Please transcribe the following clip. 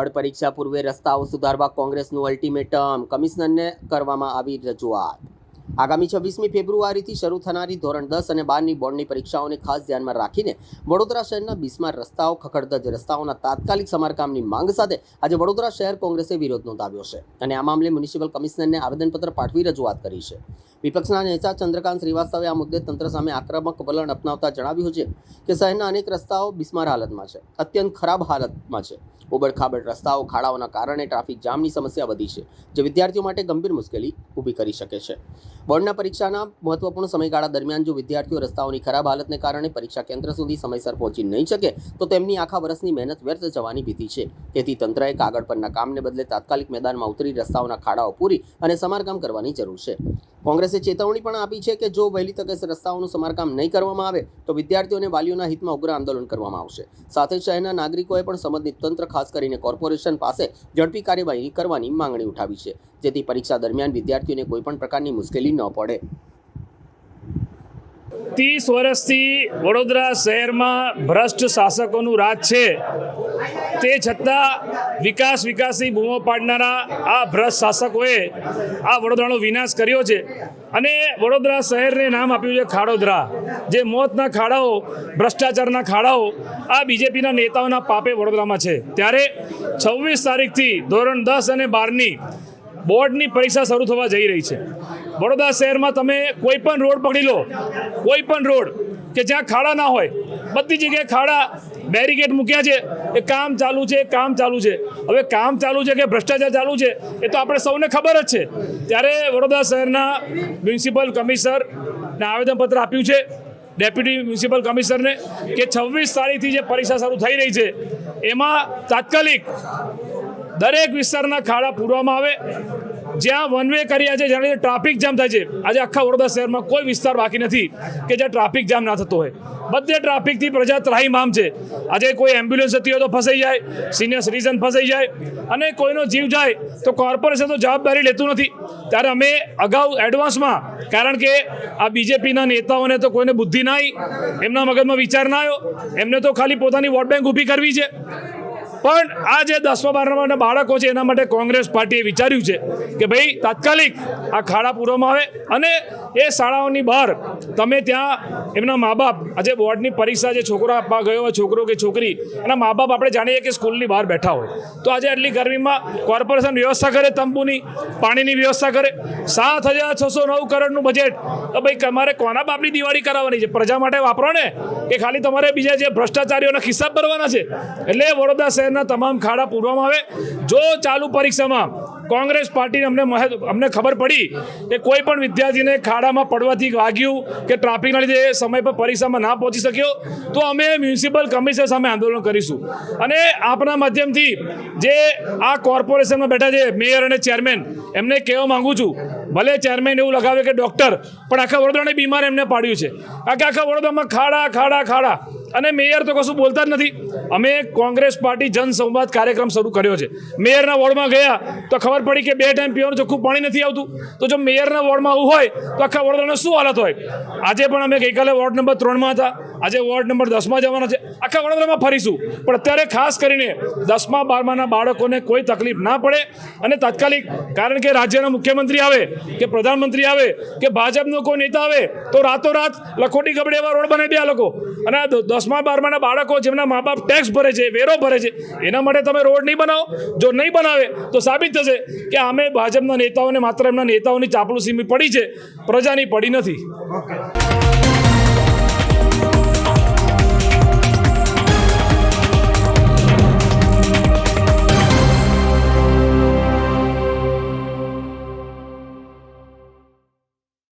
Board પરીક્ષા પૂર્વે રસ્તાઓ સુધારવા કોંગ્રેસનું અલ્ટિમેટમ, કમિશનરને કરવામાં આવી રજૂઆત। આગામી 26મી ફેબ્રુઆરીથી શરૂ થનારી ધોરણ 10 અને 12ની બોર્ડની પરીક્ષાઓને ખાસ ધ્યાનમાં રાખીને વડોદરા શહેરના બિસ્માર રસ્તાઓ, ખખડધજ રસ્તાઓના તાત્કાલિક સમારકામની માંગ સાથે આજે વડોદરા શહેર કોંગ્રેસે વિરોધ નોંધાવ્યો છે અને આ મામલે મ્યુનિસિપલ કમિશનરને આવેદનપત્ર પાઠવી રજૂઆત કરી છે। વિપક્ષના નેતા ચંદ્રકાંત શ્રીવાસ્તવે આ મુદ્દે તંત્ર સામે આક્રમક વલણ અપનાવતા જણાવ્યું છે કે શહેરના અનેક રસ્તાઓ બિસ્માર હાલતમાં છે, અત્યંત ખરાબ હાલતમાં છે। ઉબડ-ખાબડ રસ્તાઓ, ખાડાઓના કારણે ટ્રાફિક જામની સમસ્યા વધી છે, જે વિદ્યાર્થીઓ માટે ગંભીર મુશ્કેલી ઊભી કરી શકે છે। બોર્ડના પરીક્ષાના મહત્વપૂર્ણ સમયગાળા દરમિયાન જો વિદ્યાર્થીઓ રસ્તાઓની ખરાબ હાલતને કારણે પરીક્ષા કેન્દ્ર સુધી સમયસર પહોંચી નહીં શકે તો તેમની આખા વર્ષની મહેનત વ્યર્થ જવાની ભીતિ છે। તેથી તંત્રએ કાગળ પરના કામને બદલે તાત્કાલિક મેદાનમાં ઉતરી રસ્તાઓના ખાડાઓ પૂરી અને સમારકામ કરવાની જરૂર છે। કોંગ્રેસે ચેતવણી પણ આપી છે કે જો વહેલી તકે રસ્તાઓનું સમારકામ નહીં કરવામાં આવે તો વિદ્યાર્થીઓ અને વાલીઓના હિતમાં ઉગ્ર આંદોલન કરવામાં આવશે। સાથે શહેરના નાગરિકોએ પણ સંબંધિત તંત્ર, ખાસ કરીને કોર્પોરેશન પાસે ઝડપી કાર્યવાહી કરવાની માંગણી ઉઠાવી છે, જેથી પરીક્ષા દરમિયાન વિદ્યાર્થીઓને કોઈપણ પ્રકારની મુશ્કેલી ન પડે। 30 વર્ષથી વડોદરા શહેરમાં ભ્રષ્ટ શાસકોનું રાજ છે, તે છતાં વિકાસની બૂમો પાડનારા આ ભ્રષ્ટ શાસકોએ આ વડોદરાનો વિનાશ કર્યો છે અને વડોદરા શહેરને નામ આપ્યું છે ખાડોદરા। જે મોતના ખાડાઓ, ભ્રષ્ટાચારના ખાડાઓ આ બીજેપીના નેતાઓના પાપે વડોદરામાં છે। ત્યારે 26 તારીખથી ધોરણ 10 અને 12ની બોર્ડની પરીક્ષા શરૂ થવા જઈ રહી છે। વડોદરા શહેરમાં તમે કોઈ પણ રોડ પકડી લો, કોઈ પણ રોડ કે જ્યાં ખાડા ના હોય, બધી જગ્યાએ ખાડા, બેરિકેડ મૂક્યા છે, એ કામ ચાલુ છે। હવે કામ ચાલુ છે કે ભ્રષ્ટાચાર ચાલુ છે એ તો આપણે સૌને ખબર જ છે। ત્યારે વડોદરા શહેરના મ્યુનિસિપલ કમિશનરને આવેદનપત્ર આપ્યું છે, ડેપ્યુટી મ્યુનિસિપલ કમિશનરને, કે 26 તારીખથી જે પરીક્ષા શરૂ થઈ રહી છે એમાં તાત્કાલિક દરેક વિસ્તારના ખાડા પૂરવામાં આવે। જ્યાં વન વે કર્યા છે, જ્યાં ટ્રાફિક જામ થાય છે, આજે આખા વડોદરા શહેરમાં કોઈ વિસ્તાર બાકી નથી કે જ્યાં ટ્રાફિક જામ ના થતો હોય। બધે ટ્રાફિકથી પ્રજા ત્રાહીમામ છે। આજે કોઈ એમ્બ્યુલન્સ જતી હોય તો ફસાઈ જાય, સિનિયર સિટીઝન ફસાઈ જાય અને કોઈનો જીવ જાય તો કોર્પોરેશન તો જવાબદારી લેતું નથી। ત્યારે અમે અગાઉ એડવાન્સમાં, કારણ કે આ બીજેપીના નેતાઓને તો કોઈને બુદ્ધિ ના આવી, એમના મગજમાં વિચાર ના આવ્યો, એમને તો ખાલી પોતાની વોટ બેંક ઊભી કરવી છે। પણ આ જે 10મા-12માના બાળકો છે એના માટે કોંગ્રેસ પાર્ટીએ વિચાર્યું છે કે ભાઈ તાત્કાલિક આ ખાડા પૂરવામાં આવે અને એ શાળાઓની બહાર તમે ત્યાં એમના મા બાપ, આજે બોર્ડની પરીક્ષા જે છોકરો આપવા ગયો હોય, છોકરો કે છોકરી, એના મા બાપ આપણે જાણીએ કે સ્કૂલની બહાર બેઠા હોય, તો આજે આટલી ગરમીમાં કોર્પોરેશન વ્યવસ્થા કરે, તંબુની, પાણીની વ્યવસ્થા કરે। 7,609 કરોડનું બજેટ, તો ભાઈ તમારે કોના બાપની દિવાળી કરાવવાની છે? પ્રજા માટે વાપરો ને, કે ખાલી તમારે બીજા જે ભ્રષ્ટાચારીઓના ખિસ્સા ભરવાના છે? એટલે વડોદરા શહેર તમામ ખાડા પૂરવામાં આવે। જો ચાલુ પરીક્ષામાં કોંગ્રેસ પાર્ટીને અમને ખબર પડી કે કોઈ પણ વિદ્યાર્થીને ખાડામાં પડવાથી વાગ્યું કે ટ્રાફિકના લીધે સમય પર પરીક્ષામાં ના પહોંચી શક્યો તો અમે મ્યુનિસિપલ કમિશનર સામે આંદોલન કરીશું। અને આપણા માધ્યમથી જે આ કોર્પોરેશનમાં બેઠા છે મેયર અને ચેરમેન, એમને કહેવા માંગુ છું, ભલે ચેરમેન એવું લગાવે કે ડૉક્ટર, પણ આખા વડોદરાને બીમાર એમને પાડ્યું છે। આખા વડોદરામાં ખાડા અને મેયર તો કશું બોલતા જ નથી। અમે કોંગ્રેસ પાર્ટી જનસંવાદ કાર્યક્રમ શરૂ કર્યો છે। મેયરના વોર્ડમાં ગયા તો ખબર પડી કે 2 ટાઈમ પીવાનું ચોખ્ખું પાણી નથી આવતું। તો જો મેયરના વોર્ડમાં આવું હોય તો આખા વડોદરાની શું હાલત હોય? આજે પણ અમે ગઈકાલે વોર્ડ નંબર 3માં હતા, આજે વોર્ડ નંબર 10માં જવાના છે, આખા વડોદરામાં ફરીશું। પણ અત્યારે ખાસ કરીને 10મા-12માના બાળકોને કોઈ તકલીફ ના પડે અને તાત્કાલિક, કારણ કે રાજ્યના મુખ્યમંત્રી આવે કે પ્રધાનમંત્રી આવે કે ભાજપનો કોઈ નેતા આવે તો રાતોરાત લખોટી ગબડે એવા રોડ બનાવી દે આ લોકો। અને 10મા-12માના બાળકો જેમના મા બાપ ટેક્સ ભરે છે, વેરો ભરે છે, એના માટે તમે રોડ નહીં બનાવો? જો નહીં બનાવે તો સાબિત થશે કે અમે ભાજપના નેતાઓને માત્ર એમના નેતાઓની ચાપલુસી પડી છે, પ્રજાની પડી નથી।